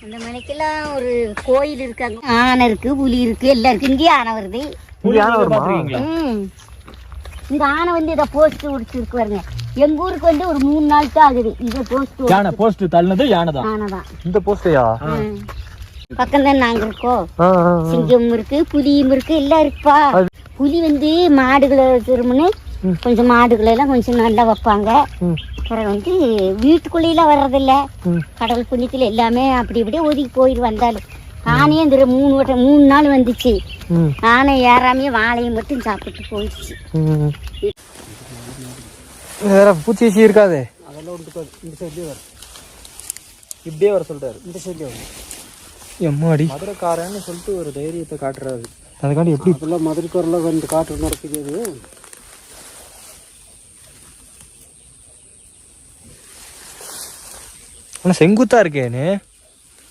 அந்த மலைக்கெல்லாம் ஒரு கோயில் இருக்காங்க. ஆனை இருக்கு, புலி இருக்கு, எல்லாம் இருக்கு. இங்கேயே ஆனை வருது. இந்த ஆனை வந்து இதை போஸ்ட் உடிச்சிருக்கு பாருங்க. எங்க ஊருக்கு வந்து ஒரு 3 நாள் தான் ஆகுது. இதை போஸ்ட் தள்ளினது யானைதான். ஆனைதான் இந்த போஸ்டையா? பக்கம் தான் நாங்க இருக்கோம். சிங்கம் இருக்கு, புலியும் இருக்கு, எல்லாம் இருக்குப்பா. புலி வந்து மாடுகளை திரும்பின்னு கொஞ்சம் மாடுகளை எல்லாம் கொஞ்சம் நல்லா வைப்பாங்க. அப்புறம் வந்து வீட்டுக்குள்ளேலாம் வர்றதில்ல. கடவுள் புண்ணியத்தில் எல்லாமே அப்படி இப்படியே ஒதுக்கி போயிட்டு வந்தாலும் ஆனையே இந்த 3 நாள் வந்துச்சு. ஆனை ஏறாமையே வாழையை மட்டும் சாப்பிட்டு போயிடுச்சு. வேற பூச்சி இருக்காது. அதெல்லாம் ஒன்று இந்த சைட்லேயே வரும். இப்படியே வர சொல்றாரு. இந்த சைட்லேயே வரும். எம்மாடி மதுரைக்காரன்னு சொல்லிட்டு ஒரு தைரியத்தை காட்டுறாரு. அதுக்காண்டி எப்படி இப்பெல்லாம் மதுரைக்காரெல்லாம் வந்து காட்டு நடக்குது. ஆனால் செங்குத்தா இருக்கேன்னு